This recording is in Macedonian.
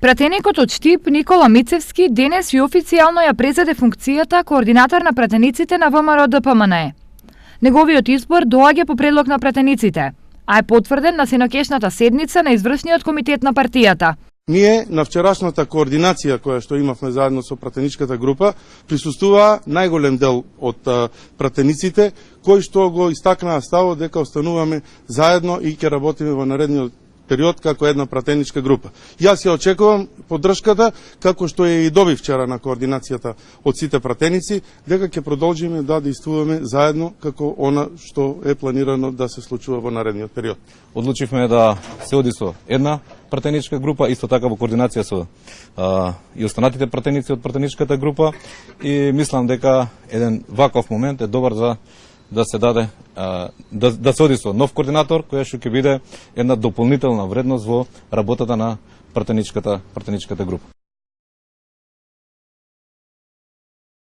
Пратеникот од Штип Никола Мицевски денес и официјално ја презеде функцијата координатор на пратениците на ВМРО ДПМНЕ. Неговиот избор доаѓа по предлог на пратениците, а е потврден на сенокешната седница на извршниот комитет на партијата. Ние на вчерашната координација која што имавме заедно со пратеничката група присуствуваа најголем дел од пратениците кои што го истакнаа ставот дека остануваме заедно и ќе работиме во наредниот период како една пратеничка група. Јас ја очекувам поддршката, како што ја и доби вчера на координацијата од сите пратеници, дека ќе продолжиме да действуваме заедно како она што е планирано да се случува во наредниот период. Одлучивме да се оди со една пратеничка група, исто така во координација со и останатите пратеници од пратеничката група, и мислам дека еден ваков момент е добар за да се даде да се оди со нов координатор која што ќе биде една дополнителна вредност во работата на пратеничката група.